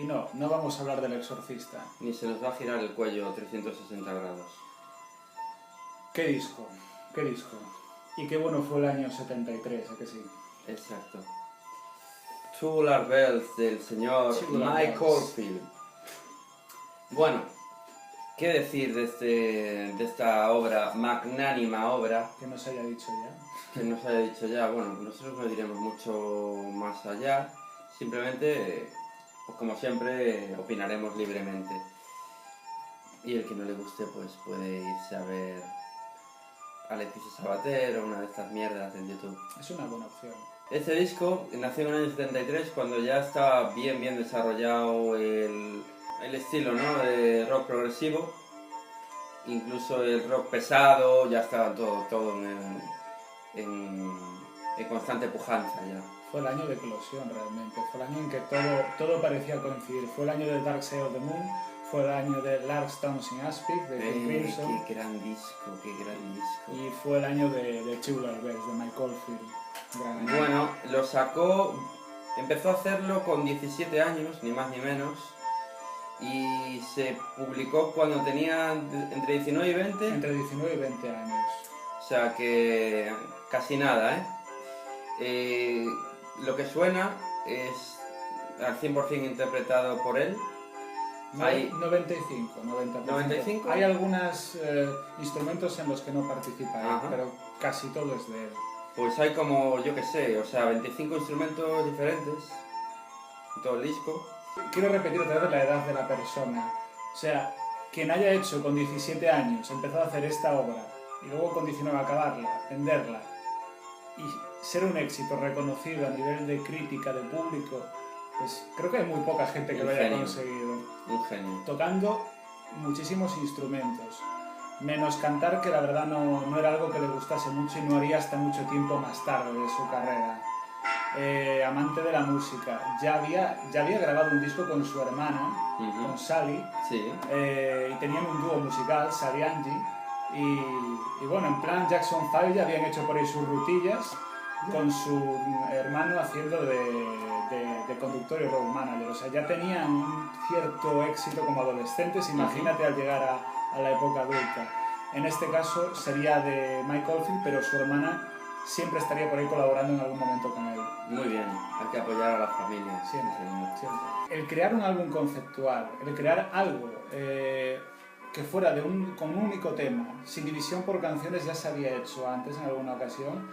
Y no vamos a hablar del Exorcista. Ni se nos va a girar el cuello 360 grados. ¿Qué disco? ¿Qué disco? Y qué bueno fue el año 73, ¿a que sí? Exacto. Tubular Bells del señor Tubular Mike Bells. Oldfield. Bueno, ¿qué decir de esta obra, magnánima obra? Que no se haya dicho ya. Que nos haya dicho ya. Bueno, nosotros no diremos mucho más allá. Simplemente, pues como siempre, opinaremos libremente. Y el que no le guste, pues puede irse a ver a Leticia Sabater o una de estas mierdas en YouTube. Es una buena opción. Este disco nació en el año 73 cuando ya estaba bien desarrollado el estilo, ¿no?, de rock progresivo. Incluso el rock pesado, ya estaba todo en constante pujanza ya. Fue el año de eclosión realmente, fue el año en que todo parecía coincidir. Fue el año de Dark Side of the Moon, fue el año de Larkstones in Aspic, de King Crimson. Qué gran disco. Y fue el año de Tubular Bells, de Mike Oldfield. Gran año. Bueno, lo sacó, empezó a hacerlo con 17 años, ni más ni menos, y se publicó cuando tenía entre 19 y 20. Entre 19 y 20 años. O sea que casi nada, lo que suena es al 100% interpretado por él. Hay 95. 95. Hay algunos instrumentos en los que no participa él, Ajá. pero casi todo es de él. Pues hay como, yo que sé, o sea, 25 instrumentos diferentes en todo el disco. Quiero repetir otra vez la edad de la persona. O sea, quien haya hecho con 17 años, empezado a hacer esta obra, y luego con 19 acabarla, venderla, y ser un éxito reconocido a nivel de crítica, de público, pues creo que hay muy poca gente que Un lo haya genio. conseguido. Un genio. Tocando muchísimos instrumentos, menos cantar, que la verdad no era algo que le gustase mucho y no haría hasta mucho tiempo más tarde de su carrera. Amante de la música, ya había grabado un disco con su hermana, con Sally, Sí. y tenían un dúo musical, Sally Angie, y bueno, en plan Jackson 5 ya habían hecho por ahí sus rutillas, con su hermano haciendo de conductor y road manager. O sea, ya tenían un cierto éxito como adolescentes, imagínate al llegar a la época adulta. En este caso sería de Mike Oldfield, pero su hermana siempre estaría por ahí colaborando en algún momento con él. Muy bien, hay que apoyar a la familia. Siempre, señor. siempre. El crear un álbum conceptual, el crear algo que fuera con un único tema, sin división por canciones, ya se había hecho antes en alguna ocasión.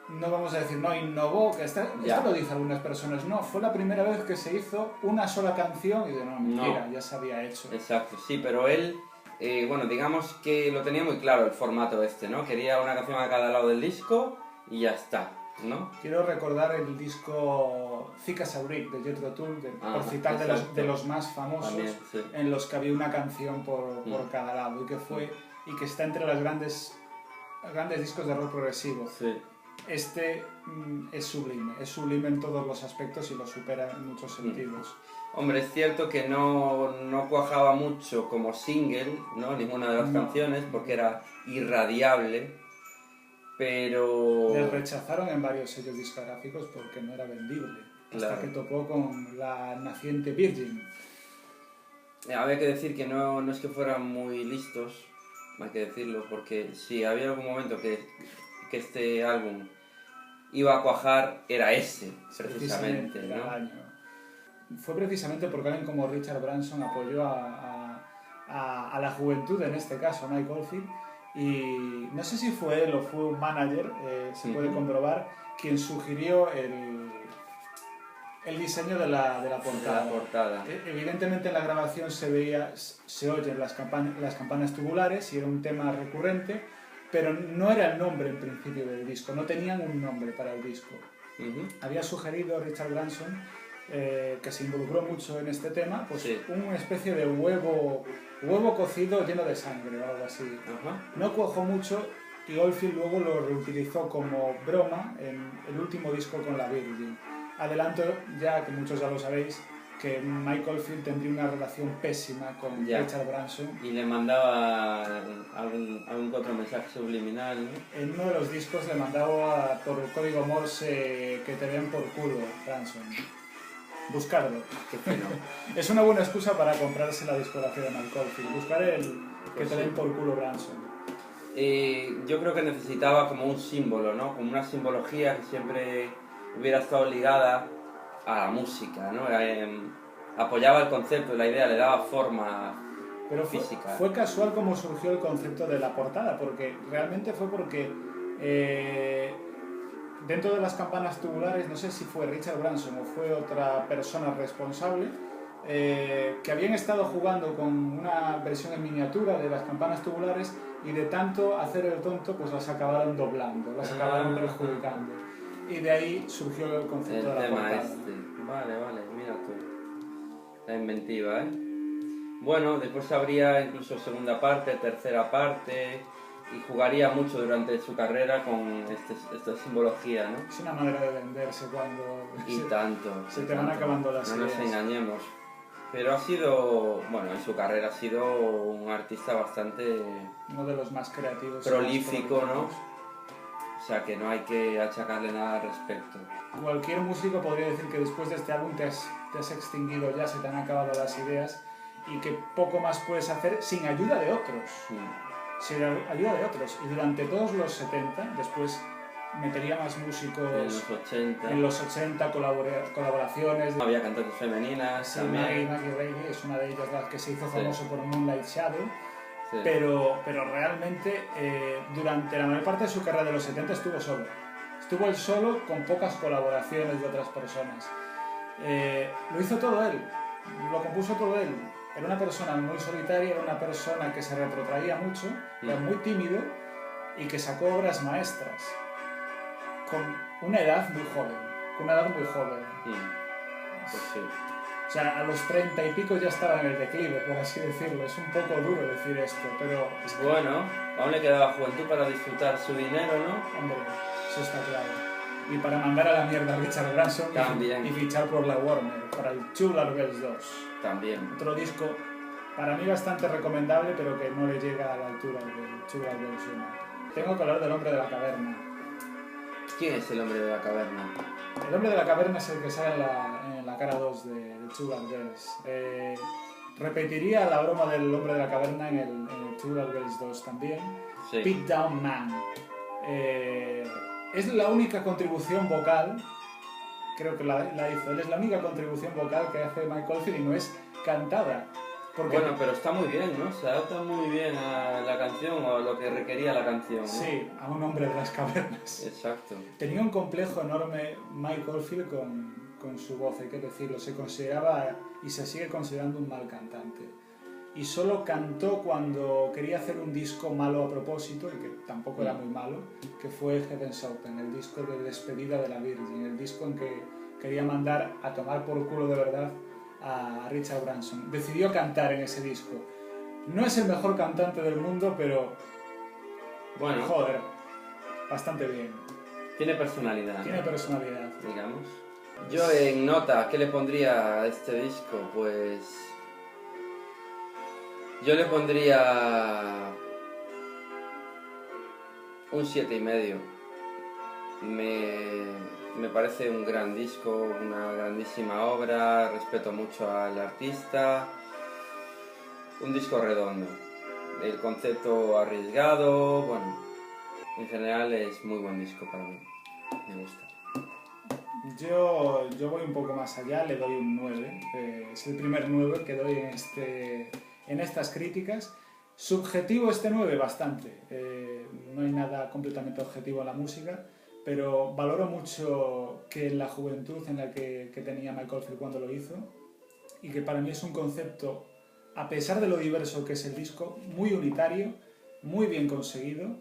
No vamos a decir, no, innovó, que esto lo dicen algunas personas, no, fue la primera vez que se hizo una sola canción y de no, mentira, ya se había hecho. Exacto, sí, pero él, bueno, digamos que lo tenía muy claro el formato este, ¿no? Quería una canción a cada lado del disco y ya está, ¿no? Quiero recordar el disco Thick as a Brick de Jethro Tull, por citar de los más famosos, también, sí, en los que había una canción por cada lado y que está entre los grandes discos de rock progresivo. Sí. Este es sublime en todos los aspectos y lo supera en muchos sentidos. Hombre, es cierto que no cuajaba mucho como single, ¿no?, ninguna de las canciones, porque era irradiable, pero... Le rechazaron en varios sellos discográficos porque no era vendible, hasta que tocó con la naciente Virgin. Había que decir que no es que fueran muy listos, hay que decirlo, porque si había algún momento que este álbum iba a cuajar, era ese, precisamente, ¿no? Fue precisamente porque alguien como Richard Branson apoyó a la juventud, en este caso, a Mike Oldfield, y no sé si fue él o fue un manager, se puede comprobar, quien sugirió el diseño de la portada. Evidentemente en la grabación se oyen las campanas tubulares y era un tema recurrente, pero no era el nombre en principio del disco, no tenían un nombre para el disco. Había sugerido Richard Branson, que se involucró mucho en este tema, pues una especie de huevo cocido lleno de sangre o algo así. No cuajó mucho y Oldfield luego lo reutilizó como broma en el último disco con la Virgin. Adelanto ya, que muchos ya lo sabéis, que Mike Oldfield tendría una relación pésima con Richard Branson. Y le mandaba algún otro mensaje subliminal, ¿no? En uno de los discos le mandaba por el código Morse que te den por culo, Branson. Buscarlo. Qué fino. Es una buena excusa para comprarse la discografía de Mike Oldfield. Buscar el que Pues te sí. den por culo Branson. Yo creo que necesitaba como un símbolo, ¿no? Como una simbología que siempre hubiera estado ligada a la música, ¿no? Apoyaba el concepto, la idea, le daba forma Pero física. fue casual como surgió el concepto de la portada, porque realmente fue porque dentro de las campanas tubulares, no sé si fue Richard Branson o fue otra persona responsable, que habían estado jugando con una versión en miniatura de las campanas tubulares y de tanto hacer el tonto, pues las acabaron doblando, las acabaron perjudicando. Y de ahí surgió el concepto de la tema portada. Vale, mira tú. La inventiva, ¿eh? Bueno, después habría incluso segunda parte, tercera parte, y jugaría mucho durante su carrera con esta simbología, ¿no? Es una manera de venderse cuando se te van acabando las No ideas. nos engañemos. Pero ha sido, bueno, en su carrera ha sido un artista bastante Uno de los más creativos. prolífico, ¿no? O sea que no hay que achacarle nada al respecto. Cualquier músico podría decir que después de este álbum te has extinguido ya, se te han acabado las ideas y que poco más puedes hacer sin ayuda de otros. Sin ayuda de otros. Y durante todos los 70, después metería más músicos. En los 80 colaboraciones. Había cantantes femeninas. Sí, también. Maggie Reilly es una de ellas, la que se hizo famoso por Moonlight Shadow. Sí. Pero realmente durante la mayor parte de su carrera de los 70 estuvo solo. Estuvo él solo con pocas colaboraciones de otras personas. Lo hizo todo él, lo compuso todo él. Era una persona muy solitaria, era una persona que se retrotraía mucho, era muy tímido y que sacó obras maestras con una edad muy joven. Pues sí. O sea, a los 30 y pico ya estaba en el declive, por así decirlo. Es un poco duro decir esto, pero... Es que, bueno, aún le quedaba juventud para disfrutar su dinero, ¿no? Hombre, eso está claro. Y para mandar a la mierda a Richard Branson También. y fichar por la Warner, para el Tubular Bells 2. También. Otro disco, para mí bastante recomendable, pero que no le llega a la altura del Tubular Bells 1. Tengo que hablar del Hombre de la Caverna. ¿Quién es el hombre de la caverna? El Hombre de la Caverna es el que sale en la cara 2 de Tubular Bells. Repetiría la broma del Hombre de la Caverna en el Tubular Bells 2 también. Sí. Pete Down Man. Es la única contribución vocal, creo que la hizo él, es la única contribución vocal que hace Mike Oldfield y no es cantada. Porque, bueno, pero está muy bien, ¿no? Se adapta muy bien a la canción o a lo que requería la canción, ¿no? Sí, a un hombre de las cavernas. Exacto. Tenía un complejo enorme Mike Oldfield con su voz, hay que decirlo. Se consideraba y se sigue considerando un mal cantante. Y solo cantó cuando quería hacer un disco malo a propósito, y que tampoco era muy malo, que fue Heaven's Open, el disco de despedida de la Virgin, el disco en que quería mandar a tomar por culo de verdad a Richard Branson. Decidió cantar en ese disco. No es el mejor cantante del mundo, pero... Bueno. Joder, bastante bien. Tiene personalidad. Tiene personalidad. Digamos. Yo en nota, ¿qué le pondría a este disco? Pues... yo le pondría... un 7,5. Me parece un gran disco, una grandísima obra, respeto mucho al artista, un disco redondo, el concepto arriesgado, bueno, en general es muy buen disco para mí, me gusta. Yo voy un poco más allá, le doy un 9, es el primer 9 que doy en estas críticas. Subjetivo este 9 bastante, no hay nada completamente objetivo en la música, pero valoro mucho que la juventud en la que tenía Mike Oldfield cuando lo hizo, y que para mí es un concepto, a pesar de lo diverso que es el disco, muy unitario, muy bien conseguido,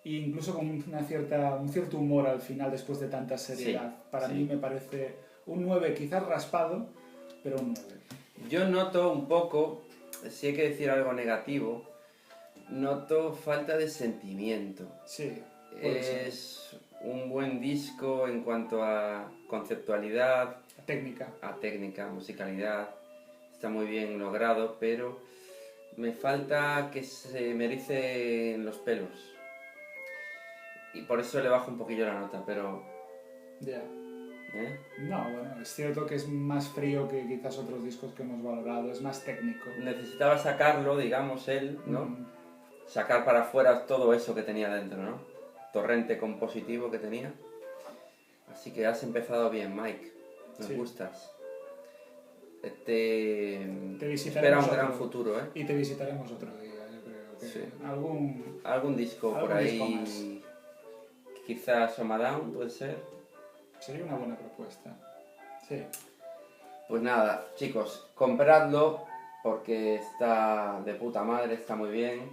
e incluso con un cierto humor al final después de tanta seriedad. Sí, para mí me parece un 9 quizás raspado, pero un 9. Yo noto un poco, si hay que decir algo negativo, noto falta de sentimiento. Sí, es un buen disco en cuanto a conceptualidad, a técnica, musicalidad. Está muy bien logrado, pero me falta que se me ericen los pelos. Y por eso le bajo un poquillo la nota, pero... Yeah. ¿eh? No, bueno, es cierto que es más frío que quizás otros discos que hemos valorado, es más técnico. Necesitaba sacarlo, digamos, él, ¿no? Sacar para afuera todo eso que tenía dentro, ¿no? Torrente compositivo que tenía. Así que has empezado bien, Mike. Nos Sí. gustas. Te visitaremos espera un gran otro- futuro, ¿eh? Y te visitaremos otro día, yo creo. Que Sí. algún disco por disco ahí, más. quizás Soma Down, puede ser. Sería una buena propuesta. Sí. Pues nada, chicos, compradlo porque está de puta madre, está muy bien.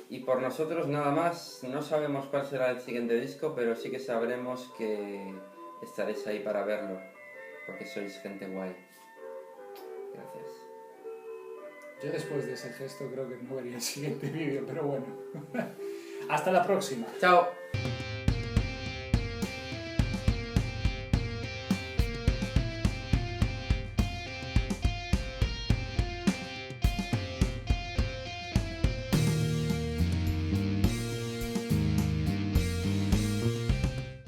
Y por nosotros nada más, no sabemos cuál será el siguiente disco, pero sí que sabremos que estaréis ahí para verlo, porque sois gente guay. Gracias. Yo después de ese gesto creo que no vería el siguiente vídeo, pero bueno. Hasta la próxima. Chao.